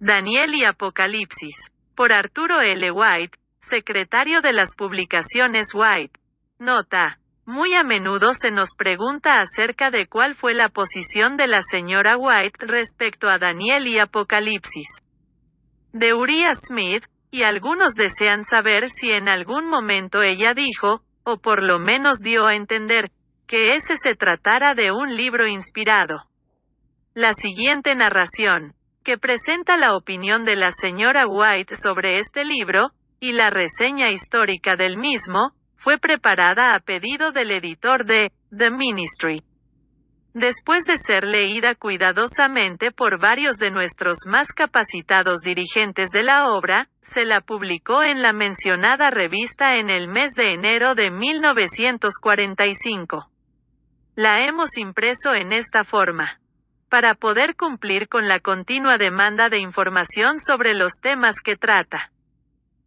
Daniel y Apocalipsis, por Arturo L. White, secretario de las publicaciones White. Nota: muy a menudo se nos pregunta acerca de cuál fue la posición de la señora White respecto a Daniel y Apocalipsis de Uriah Smith, y algunos desean saber si en algún momento ella dijo, o por lo menos dio a entender, que ese se tratara de un libro inspirado. La siguiente narración, que presenta la opinión de la señora White sobre este libro, y la reseña histórica del mismo, fue preparada a pedido del editor de The Ministry. Después de ser leída cuidadosamente por varios de nuestros más capacitados dirigentes de la obra, se la publicó en la mencionada revista en el mes de enero de 1945. La hemos impreso en esta forma, para poder cumplir con la continua demanda de información sobre los temas que trata.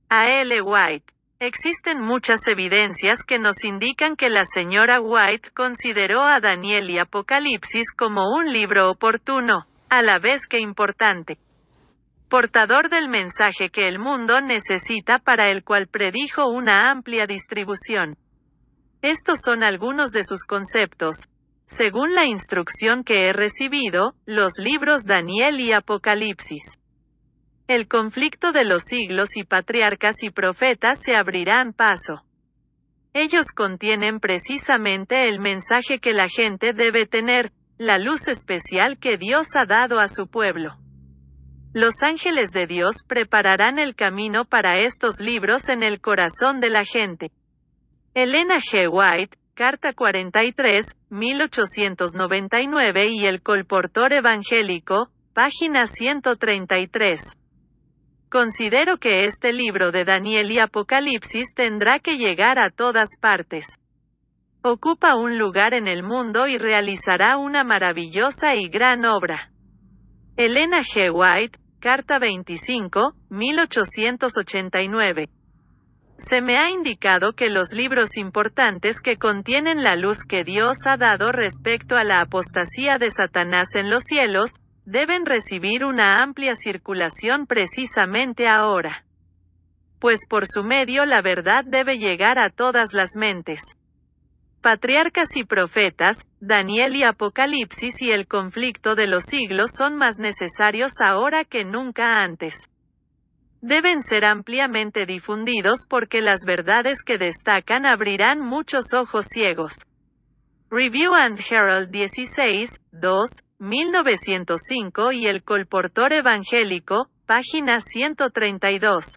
A. L. White. Existen muchas evidencias que nos indican que la señora White consideró a Daniel y Apocalipsis como un libro oportuno, a la vez que importante, portador del mensaje que el mundo necesita, para el cual predijo una amplia distribución. Estos son algunos de sus conceptos. Según la instrucción que he recibido, los libros Daniel y Apocalipsis, el conflicto de los siglos y patriarcas y profetas se abrirán paso. Ellos contienen precisamente el mensaje que la gente debe tener, la luz especial que Dios ha dado a su pueblo. Los ángeles de Dios prepararán el camino para estos libros en el corazón de la gente. Elena G. White, Carta 43, 1899 y el Colportor Evangélico, página 133. Considero que este libro de Daniel y Apocalipsis tendrá que llegar a todas partes. Ocupa un lugar en el mundo y realizará una maravillosa y gran obra. Elena G. White, Carta 25, 1889. Se me ha indicado que los libros importantes que contienen la luz que Dios ha dado respecto a la apostasía de Satanás en los cielos, deben recibir una amplia circulación precisamente ahora. Pues por su medio la verdad debe llegar a todas las mentes. Patriarcas y profetas, Daniel y Apocalipsis y el conflicto de los siglos son más necesarios ahora que nunca antes. Deben ser ampliamente difundidos porque las verdades que destacan abrirán muchos ojos ciegos. Review and Herald 16, 2, 1905 y el Colportor Evangélico, página 132.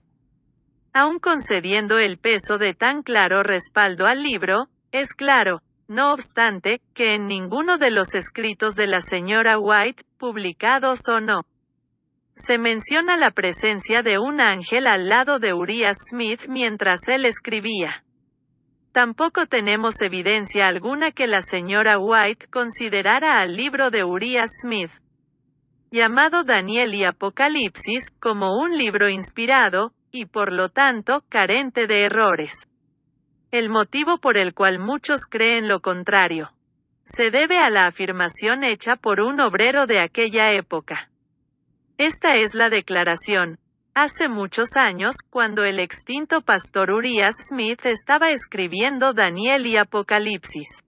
Aun concediendo el peso de tan claro respaldo al libro, es claro, no obstante, que en ninguno de los escritos de la señora White, publicados o no, se menciona la presencia de un ángel al lado de Uriah Smith mientras él escribía. Tampoco tenemos evidencia alguna que la señora White considerara al libro de Uriah Smith, llamado Daniel y Apocalipsis, como un libro inspirado, y por lo tanto, carente de errores. El motivo por el cual muchos creen lo contrario se debe a la afirmación hecha por un obrero de aquella época. Esta es la declaración: hace muchos años, cuando el extinto pastor Uriah Smith estaba escribiendo Daniel y Apocalipsis,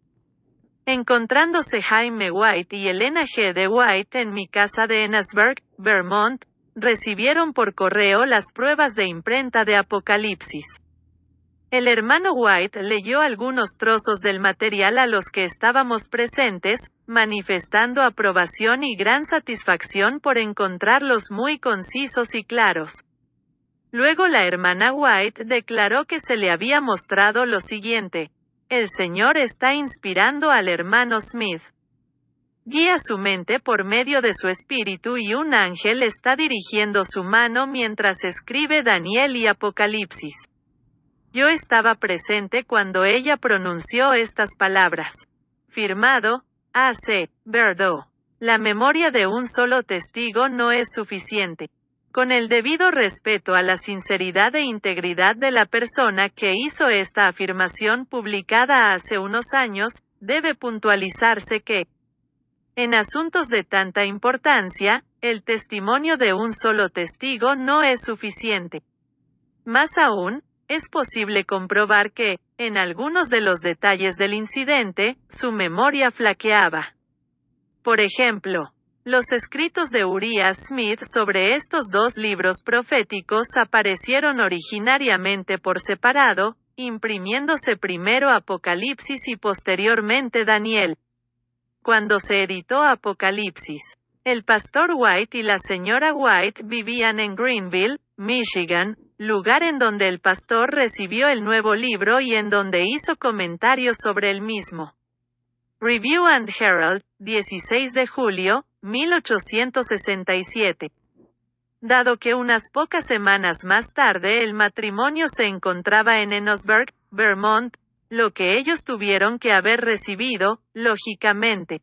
encontrándose Jaime White y Elena G. de White en mi casa de Ennisburg, Vermont, recibieron por correo las pruebas de imprenta de Apocalipsis. El hermano White leyó algunos trozos del material a los que estábamos presentes, manifestando aprobación y gran satisfacción por encontrarlos muy concisos y claros. Luego la hermana White declaró que se le había mostrado lo siguiente: el Señor está inspirando al hermano Smith. Guía su mente por medio de su espíritu y un ángel está dirigiendo su mano mientras escribe Daniel y Apocalipsis. Yo estaba presente cuando ella pronunció estas palabras. Firmado, A.C. Verdot. La memoria de un solo testigo no es suficiente. Con el debido respeto a la sinceridad e integridad de la persona que hizo esta afirmación publicada hace unos años, debe puntualizarse que, en asuntos de tanta importancia, el testimonio de un solo testigo no es suficiente. Más aún, es posible comprobar que, en algunos de los detalles del incidente, su memoria flaqueaba. Por ejemplo, los escritos de Uriah Smith sobre estos dos libros proféticos aparecieron originariamente por separado, imprimiéndose primero Apocalipsis y posteriormente Daniel. Cuando se editó Apocalipsis, el pastor White y la señora White vivían en Greenville, Michigan, lugar en donde el pastor recibió el nuevo libro y en donde hizo comentarios sobre el mismo. Review and Herald, 16 de julio, 1867. Dado que unas pocas semanas más tarde el matrimonio se encontraba en Enosburg, Vermont, lo que ellos tuvieron que haber recibido, lógicamente,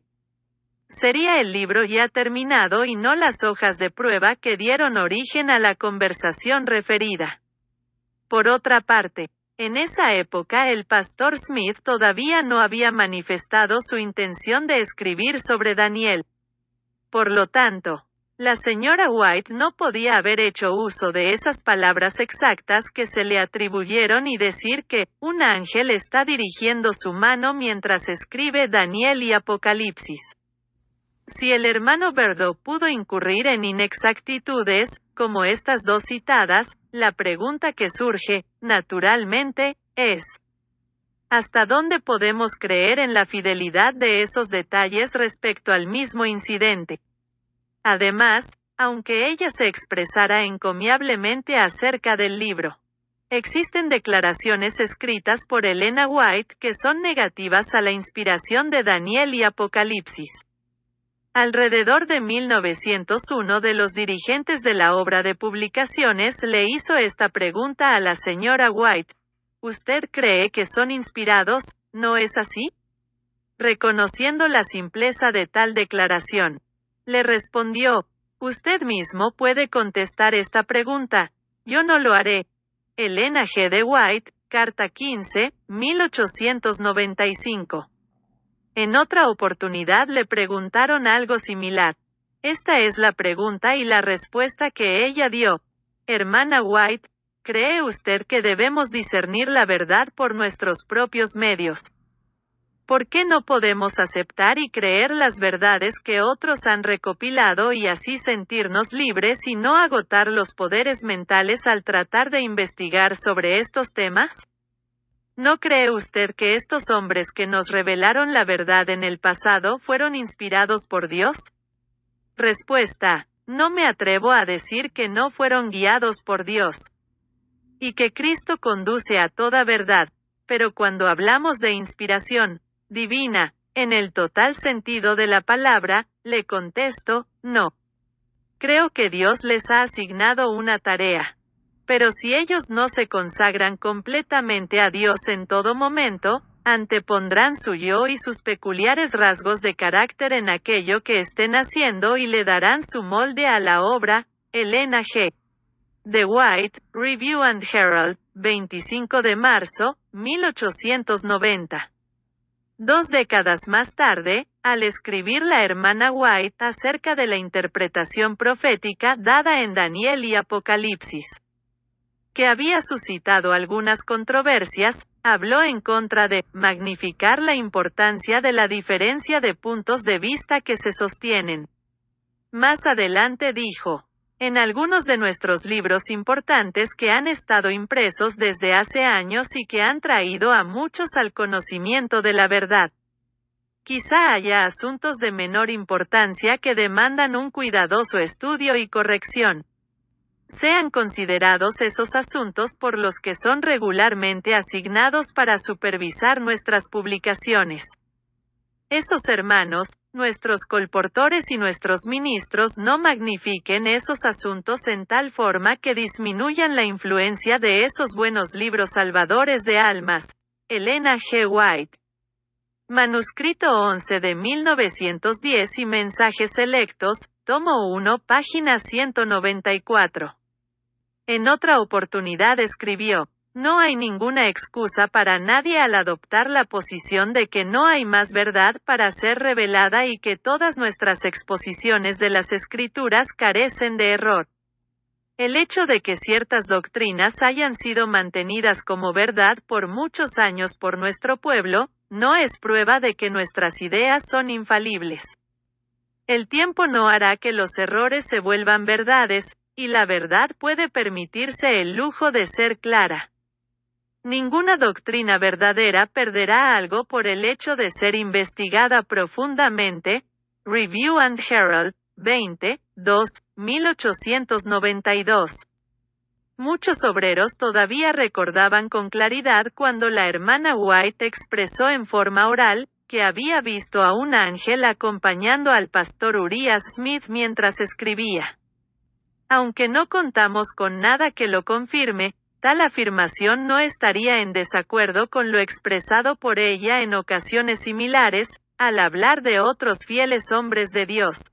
sería el libro ya terminado y no las hojas de prueba que dieron origen a la conversación referida. Por otra parte, en esa época el pastor Smith todavía no había manifestado su intención de escribir sobre Daniel. Por lo tanto, la señora White no podía haber hecho uso de esas palabras exactas que se le atribuyeron y decir que un ángel está dirigiendo su mano mientras escribe Daniel y Apocalipsis. Si el hermano Berdo pudo incurrir en inexactitudes, como estas dos citadas, la pregunta que surge, naturalmente, es: ¿hasta dónde podemos creer en la fidelidad de esos detalles respecto al mismo incidente? Además, aunque ella se expresara encomiablemente acerca del libro, existen declaraciones escritas por Elena White que son negativas a la inspiración de Daniel y Apocalipsis. Alrededor de 1901 de los dirigentes de la obra de publicaciones le hizo esta pregunta a la señora White: ¿usted cree que son inspirados, no es así? Reconociendo la simpleza de tal declaración, le respondió: usted mismo puede contestar esta pregunta, yo no lo haré. Elena G. de White, Carta 15, 1895. En otra oportunidad le preguntaron algo similar. Esta es la pregunta y la respuesta que ella dio: hermana White, ¿cree usted que debemos discernir la verdad por nuestros propios medios? ¿Por qué no podemos aceptar y creer las verdades que otros han recopilado y así sentirnos libres y no agotar los poderes mentales al tratar de investigar sobre estos temas? ¿No cree usted que estos hombres que nos revelaron la verdad en el pasado fueron inspirados por Dios? Respuesta: no me atrevo a decir que no fueron guiados por Dios, y que Cristo conduce a toda verdad, pero cuando hablamos de inspiración divina, en el total sentido de la palabra, le contesto, no. Creo que Dios les ha asignado una tarea. Pero si ellos no se consagran completamente a Dios en todo momento, antepondrán su yo y sus peculiares rasgos de carácter en aquello que estén haciendo y le darán su molde a la obra. Elena G. de White, Review and Herald, 25 de marzo, 1890. 2 décadas más tarde, al escribir la hermana White acerca de la interpretación profética dada en Daniel y Apocalipsis, que había suscitado algunas controversias, habló en contra de magnificar la importancia de la diferencia de puntos de vista que se sostienen. Más adelante dijo: en algunos de nuestros libros importantes que han estado impresos desde hace años y que han traído a muchos al conocimiento de la verdad, quizá haya asuntos de menor importancia que demandan un cuidadoso estudio y corrección. Sean considerados esos asuntos por los que son regularmente asignados para supervisar nuestras publicaciones. Esos hermanos, nuestros colportores y nuestros ministros no magnifiquen esos asuntos en tal forma que disminuyan la influencia de esos buenos libros salvadores de almas. Elena G. White. Manuscrito 11 de 1910 y Mensajes Selectos, tomo 1, página 194. En otra oportunidad escribió: No hay ninguna excusa para nadie al adoptar la posición de que no hay más verdad para ser revelada y que todas nuestras exposiciones de las Escrituras carecen de error. El hecho de que ciertas doctrinas hayan sido mantenidas como verdad por muchos años por nuestro pueblo, no es prueba de que nuestras ideas son infalibles. El tiempo no hará que los errores se vuelvan verdades, y la verdad puede permitirse el lujo de ser clara. Ninguna doctrina verdadera perderá algo por el hecho de ser investigada profundamente. Review and Herald, 20, 2, 1892. Muchos obreros todavía recordaban con claridad cuando la hermana White expresó en forma oral, que había visto a un ángel acompañando al pastor Urias Smith mientras escribía. Aunque no contamos con nada que lo confirme, tal afirmación no estaría en desacuerdo con lo expresado por ella en ocasiones similares, al hablar de otros fieles hombres de Dios.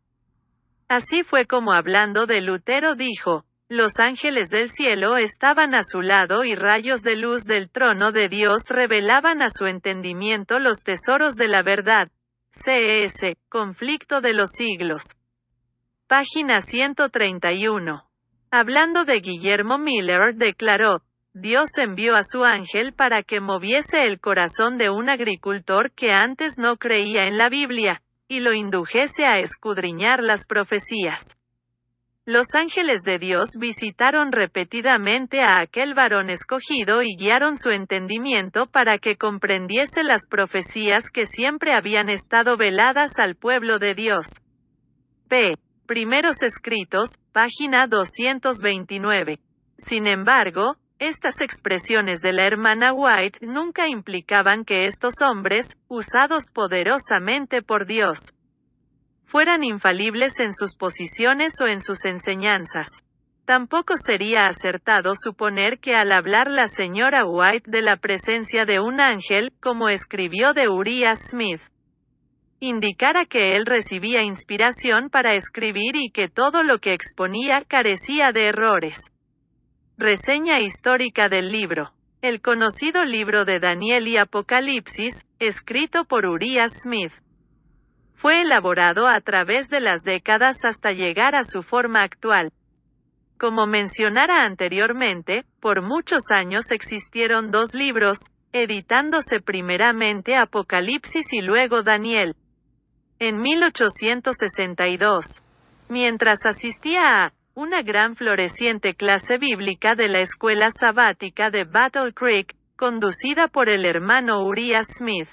Así fue como hablando de Lutero dijo, los ángeles del cielo estaban a su lado y rayos de luz del trono de Dios revelaban a su entendimiento los tesoros de la verdad. C.S. Conflicto de los siglos. Página 131. Hablando de Guillermo Miller declaró, Dios envió a su ángel para que moviese el corazón de un agricultor que antes no creía en la Biblia, y lo indujese a escudriñar las profecías. Los ángeles de Dios visitaron repetidamente a aquel varón escogido y guiaron su entendimiento para que comprendiese las profecías que siempre habían estado veladas al pueblo de Dios. P. Primeros Escritos, página 229. Sin embargo, estas expresiones de la hermana White nunca implicaban que estos hombres, usados poderosamente por Dios, fueran infalibles en sus posiciones o en sus enseñanzas. Tampoco sería acertado suponer que al hablar la señora White de la presencia de un ángel, como escribió de Urias Smith, indicara que él recibía inspiración para escribir y que todo lo que exponía carecía de errores. Reseña histórica del libro. El conocido libro de Daniel y Apocalipsis, escrito por Urias Smith, fue elaborado a través de las décadas hasta llegar a su forma actual. Como mencionara anteriormente, por muchos años existieron dos libros, editándose primeramente Apocalipsis y luego Daniel. En 1862, mientras asistía a una gran floreciente clase bíblica de la escuela sabática de Battle Creek, conducida por el hermano Urias Smith,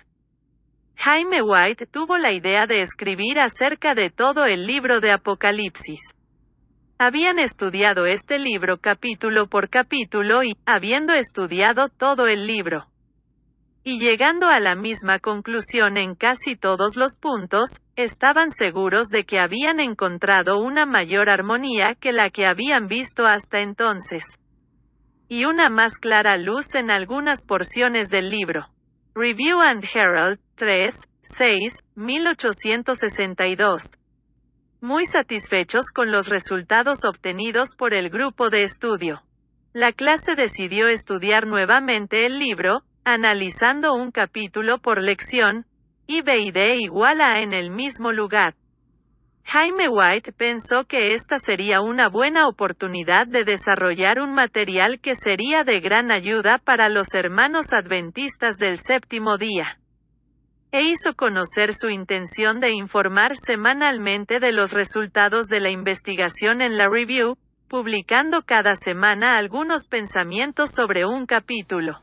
Jaime White tuvo la idea de escribir acerca de todo el libro de Apocalipsis. Habían estudiado este libro capítulo por capítulo y, habiendo estudiado todo el libro, y llegando a la misma conclusión en casi todos los puntos, estaban seguros de que habían encontrado una mayor armonía que la que habían visto hasta entonces, y una más clara luz en algunas porciones del libro. Review and Herald, 3, 6, 1862. Muy satisfechos con los resultados obtenidos por el grupo de estudio, la clase decidió estudiar nuevamente el libro, analizando un capítulo por lección, y B y D igual a en el mismo lugar. Jaime White pensó que esta sería una buena oportunidad de desarrollar un material que sería de gran ayuda para los hermanos adventistas del séptimo día, e hizo conocer su intención de informar semanalmente de los resultados de la investigación en la Review, publicando cada semana algunos pensamientos sobre un capítulo.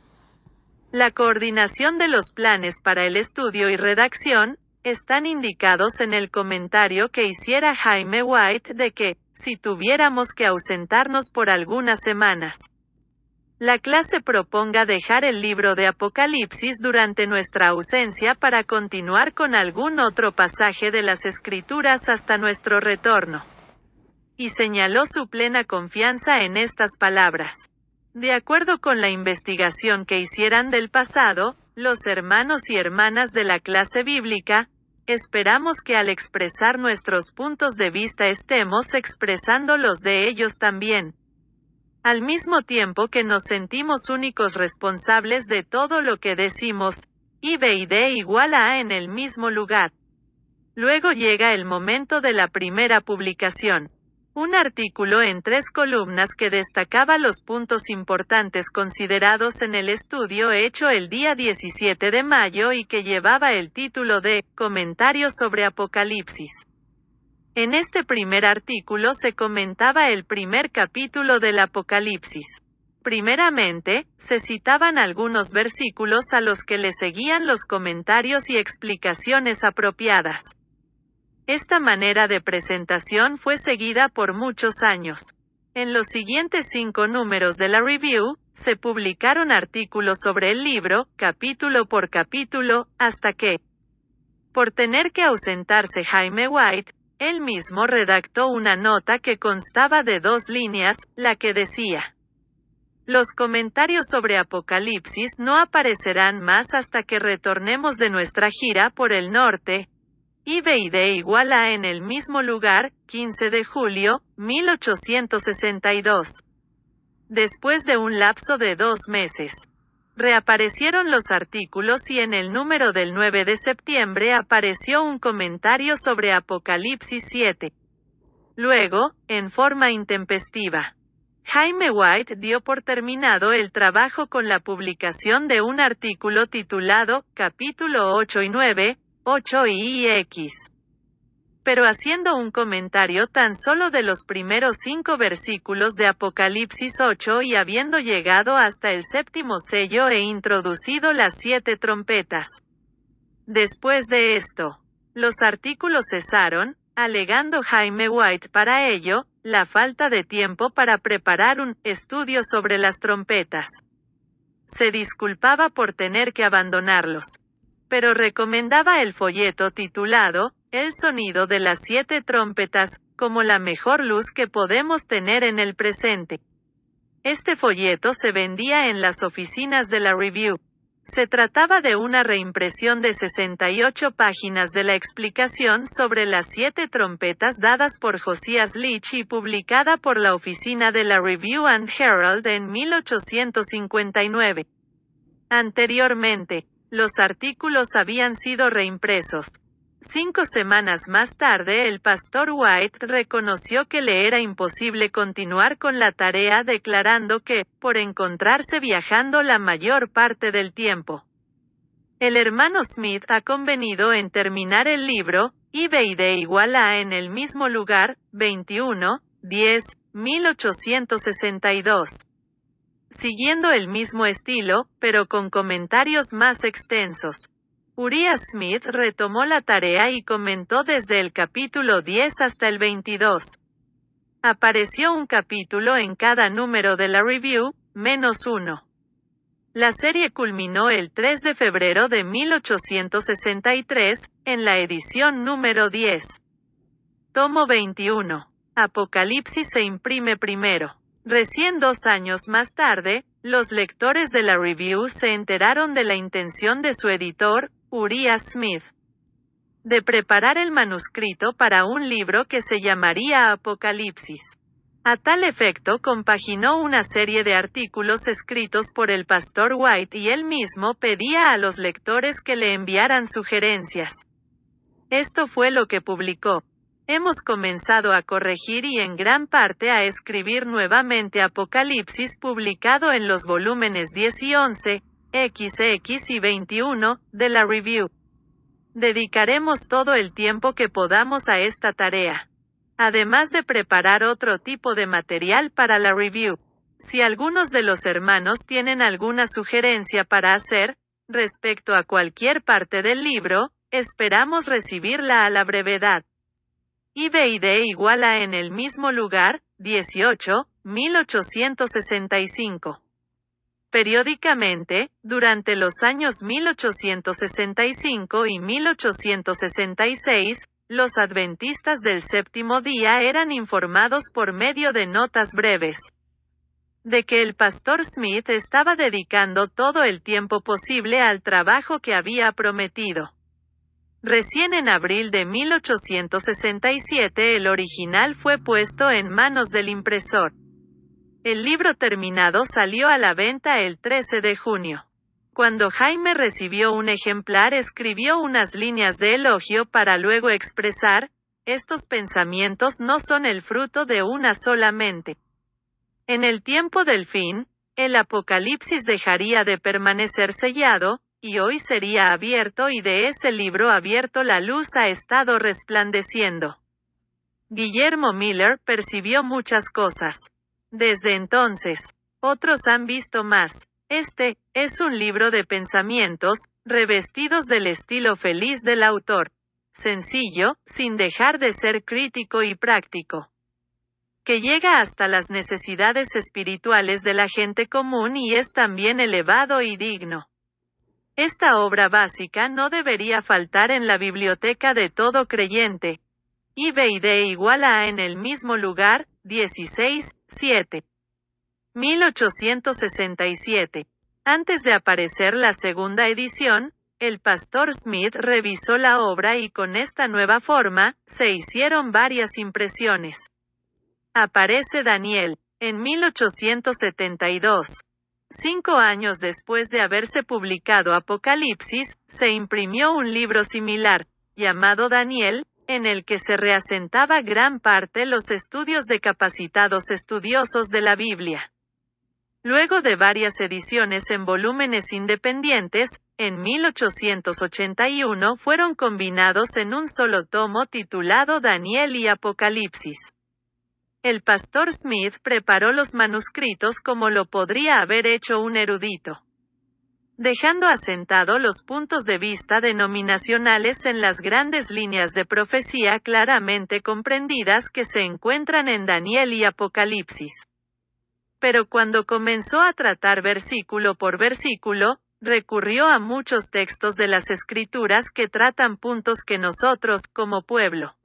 La coordinación de los planes para el estudio y redacción están indicados en el comentario que hiciera Jaime White de que, si tuviéramos que ausentarnos por algunas semanas, la clase proponga dejar el libro de Apocalipsis durante nuestra ausencia para continuar con algún otro pasaje de las Escrituras hasta nuestro retorno. Y señaló su plena confianza en estas palabras. De acuerdo con la investigación que hicieran del pasado, los hermanos y hermanas de la clase bíblica, esperamos que al expresar nuestros puntos de vista estemos expresando los de ellos también. Al mismo tiempo que nos sentimos únicos responsables de todo lo que decimos, I, B y D igual a en el mismo lugar. Luego llega el momento de la primera publicación. Un artículo en 3 columnas que destacaba los puntos importantes considerados en el estudio hecho el día 17 de mayo y que llevaba el título de Comentarios sobre Apocalipsis. En este primer artículo se comentaba el primer capítulo del Apocalipsis. Primeramente, se citaban algunos versículos a los que le seguían los comentarios y explicaciones apropiadas. Esta manera de presentación fue seguida por muchos años. En los siguientes 5 números de la review, se publicaron artículos sobre el libro, capítulo por capítulo, hasta que, por tener que ausentarse Jaime White, él mismo redactó una nota que constaba de 2 líneas, la que decía: los comentarios sobre Apocalipsis no aparecerán más hasta que retornemos de nuestra gira por el norte. I, B y D igual a en el mismo lugar, 15 de julio, 1862. Después de un lapso de 2 meses, reaparecieron los artículos y en el número del 9 de septiembre apareció un comentario sobre Apocalipsis 7. Luego, en forma intempestiva, Jaime White dio por terminado el trabajo con la publicación de un artículo titulado Capítulo 8 y 9, 8 y X. Pero haciendo un comentario tan solo de los primeros 5 versículos de Apocalipsis 8 y habiendo llegado hasta el 7º sello e introducido las 7 trompetas. Después de esto, los artículos cesaron, alegando Jaime White para ello, la falta de tiempo para preparar un estudio sobre las trompetas. Se disculpaba por tener que abandonarlos, pero recomendaba el folleto titulado El sonido de las 7 trompetas, como la mejor luz que podemos tener en el presente. Este folleto se vendía en las oficinas de la Review. Se trataba de una reimpresión de 68 páginas de la explicación sobre las 7 trompetas dadas por Josias Leach y publicada por la oficina de la Review and Herald en 1859. Anteriormente, los artículos habían sido reimpresos. 5 semanas más tarde el pastor White reconoció que le era imposible continuar con la tarea declarando que, por encontrarse viajando la mayor parte del tiempo, el hermano Smith ha convenido en terminar el libro, I, B y D igual a en el mismo lugar, 21, 10, 1862. Siguiendo el mismo estilo, pero con comentarios más extensos. Uriah Smith retomó la tarea y comentó desde el capítulo 10 hasta el 22. Apareció un capítulo en cada número de la review, menos 1. La serie culminó el 3 de febrero de 1863, en la edición número 10. Tomo 21. Apocalipsis se imprime primero. Recién 2 años más tarde, los lectores de la review se enteraron de la intención de su editor, Uriah Smith, de preparar el manuscrito para un libro que se llamaría Apocalipsis. A tal efecto compaginó una serie de artículos escritos por el pastor White y él mismo pedía a los lectores que le enviaran sugerencias. Esto fue lo que publicó. Hemos comenzado a corregir y en gran parte a escribir nuevamente Apocalipsis publicado en los volúmenes 10 y 11, XX y 21, de la Review. Dedicaremos todo el tiempo que podamos a esta tarea. Además de preparar otro tipo de material para la Review. Si algunos de los hermanos tienen alguna sugerencia para hacer, respecto a cualquier parte del libro, esperamos recibirla a la brevedad. I, B y D igual a en el mismo lugar, 18, 1865. Periódicamente, durante los años 1865 y 1866, los adventistas del séptimo día eran informados por medio de notas breves de que el pastor Smith estaba dedicando todo el tiempo posible al trabajo que había prometido. Recién en abril de 1867 el original fue puesto en manos del impresor. El libro terminado salió a la venta el 13 de junio. Cuando Jaime recibió un ejemplar, escribió unas líneas de elogio para luego expresar: estos pensamientos no son el fruto de una sola mente. En el tiempo del fin, el Apocalipsis dejaría de permanecer sellado, y hoy sería abierto, y de ese libro abierto la luz ha estado resplandeciendo. Guillermo Miller percibió muchas cosas. Desde entonces, otros han visto más. Este es un libro de pensamientos, revestidos del estilo feliz del autor. Sencillo, sin dejar de ser crítico y práctico. Que llega hasta las necesidades espirituales de la gente común y es también elevado y digno. Esta obra básica no debería faltar en la biblioteca de todo creyente. IBD igual a en el mismo lugar, 16, 7. 1867. Antes de aparecer la segunda edición, el pastor Smith revisó la obra y con esta nueva forma, se hicieron varias impresiones. Aparece Daniel, en 1872. 5 años después de haberse publicado Apocalipsis, se imprimió un libro similar, llamado Daniel, en el que se reasentaba gran parte los estudios de capacitados estudiosos de la Biblia. Luego de varias ediciones en volúmenes independientes, en 1881 fueron combinados en un solo tomo titulado Daniel y Apocalipsis. El pastor Smith preparó los manuscritos como lo podría haber hecho un erudito, dejando asentado los puntos de vista denominacionales en las grandes líneas de profecía claramente comprendidas que se encuentran en Daniel y Apocalipsis. Pero cuando comenzó a tratar versículo por versículo, recurrió a muchos textos de las Escrituras que tratan puntos que nosotros, como pueblo,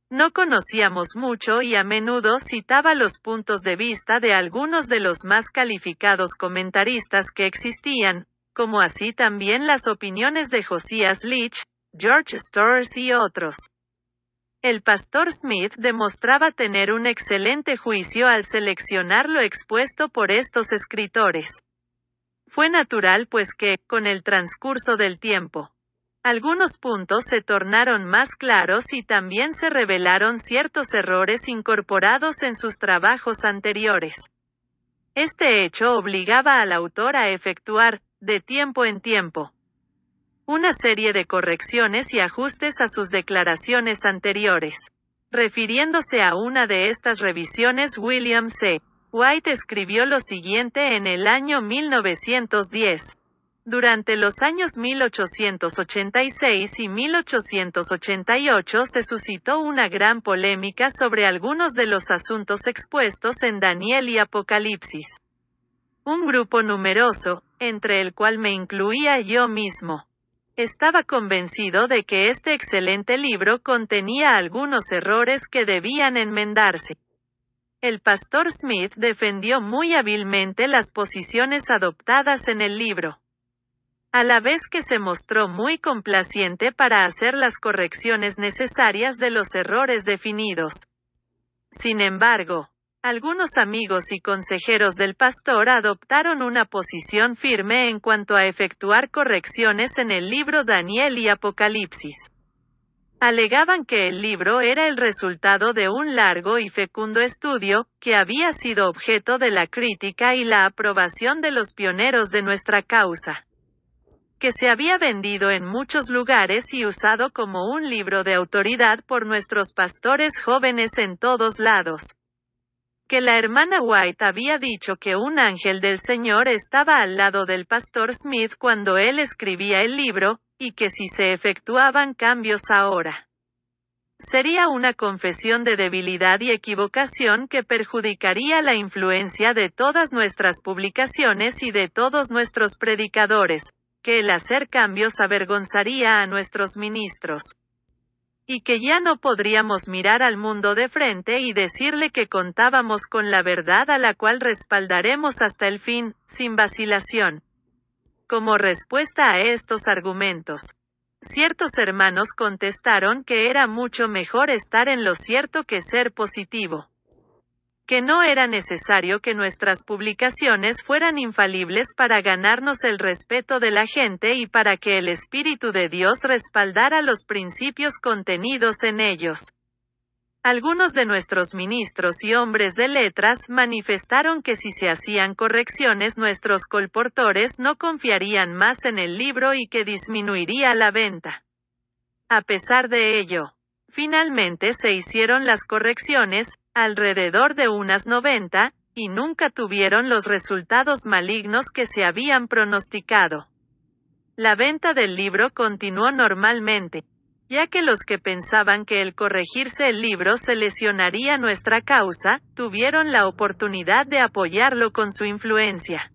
no conocíamos mucho y a menudo citaba los puntos de vista de algunos de los más calificados comentaristas que existían, como así también las opiniones de Josias Leach, George Storrs y otros. El pastor Smith demostraba tener un excelente juicio al seleccionar lo expuesto por estos escritores. Fue natural pues que, con el transcurso del tiempo, algunos puntos se tornaron más claros y también se revelaron ciertos errores incorporados en sus trabajos anteriores. Este hecho obligaba al autor a efectuar, de tiempo en tiempo, una serie de correcciones y ajustes a sus declaraciones anteriores. Refiriéndose a una de estas revisiones, William C. White escribió lo siguiente en el año 1910. Durante los años 1886 y 1888 se suscitó una gran polémica sobre algunos de los asuntos expuestos en Daniel y Apocalipsis. Un grupo numeroso, entre el cual me incluía yo mismo, estaba convencido de que este excelente libro contenía algunos errores que debían enmendarse. El pastor Smith defendió muy hábilmente las posiciones adoptadas en el libro, a la vez que se mostró muy complaciente para hacer las correcciones necesarias de los errores definidos. Sin embargo, algunos amigos y consejeros del pastor adoptaron una posición firme en cuanto a efectuar correcciones en el libro Daniel y Apocalipsis. Alegaban que el libro era el resultado de un largo y fecundo estudio, que había sido objeto de la crítica y la aprobación de los pioneros de nuestra causa, que se había vendido en muchos lugares y usado como un libro de autoridad por nuestros pastores jóvenes en todos lados, que la hermana White había dicho que un ángel del Señor estaba al lado del pastor Smith cuando él escribía el libro, y que si se efectuaban cambios ahora, sería una confesión de debilidad y equivocación que perjudicaría la influencia de todas nuestras publicaciones y de todos nuestros predicadores, que el hacer cambios avergonzaría a nuestros ministros, y que ya no podríamos mirar al mundo de frente y decirle que contábamos con la verdad a la cual respaldaremos hasta el fin, sin vacilación. Como respuesta a estos argumentos, ciertos hermanos contestaron que era mucho mejor estar en lo cierto que ser positivo. Que no era necesario que nuestras publicaciones fueran infalibles para ganarnos el respeto de la gente y para que el Espíritu de Dios respaldara los principios contenidos en ellos. Algunos de nuestros ministros y hombres de letras manifestaron que si se hacían correcciones nuestros colportores no confiarían más en el libro y que disminuiría la venta. A pesar de ello, finalmente se hicieron las correcciones, alrededor de unas 90, y nunca tuvieron los resultados malignos que se habían pronosticado. La venta del libro continuó normalmente, ya que los que pensaban que el corregirse el libro se lesionaría nuestra causa, tuvieron la oportunidad de apoyarlo con su influencia.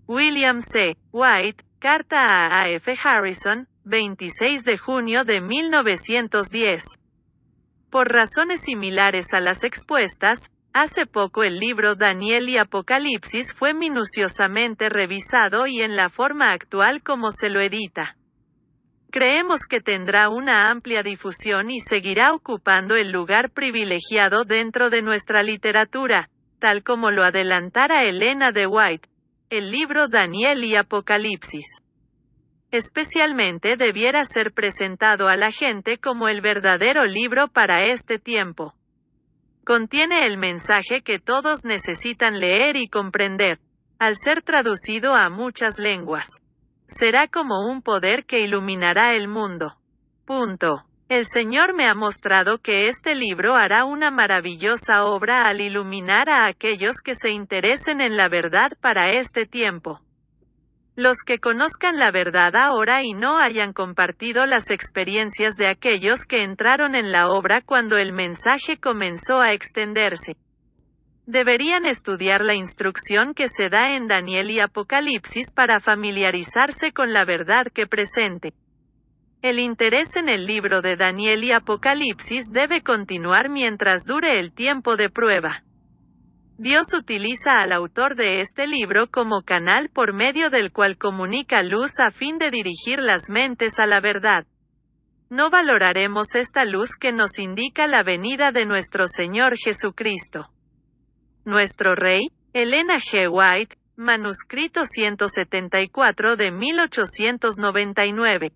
William C. White, carta a A. F. Harrison, 26 de junio de 1910. Por razones similares a las expuestas, hace poco el libro Daniel y Apocalipsis fue minuciosamente revisado y en la forma actual como se lo edita. Creemos que tendrá una amplia difusión y seguirá ocupando el lugar privilegiado dentro de nuestra literatura, tal como lo adelantara Elena de White. El libro Daniel y Apocalipsis. Especialmente debiera ser presentado a la gente como el verdadero libro para este tiempo. Contiene el mensaje que todos necesitan leer y comprender, al ser traducido a muchas lenguas. Será como un poder que iluminará el mundo. Punto. El Señor me ha mostrado que este libro hará una maravillosa obra al iluminar a aquellos que se interesen en la verdad para este tiempo. Los que conozcan la verdad ahora y no hayan compartido las experiencias de aquellos que entraron en la obra cuando el mensaje comenzó a extenderse. Deberían estudiar la instrucción que se da en Daniel y Apocalipsis para familiarizarse con la verdad que presente. El interés en el libro de Daniel y Apocalipsis debe continuar mientras dure el tiempo de prueba. Dios utiliza al autor de este libro como canal por medio del cual comunica luz a fin de dirigir las mentes a la verdad. No valoraremos esta luz que nos indica la venida de nuestro Señor Jesucristo. Nuestro Rey, Elena G. White, manuscrito 174 de 1899.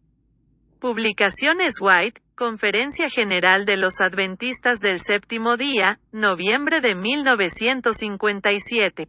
Publicaciones White, Conferencia General de los Adventistas del Séptimo Día, noviembre de 1957.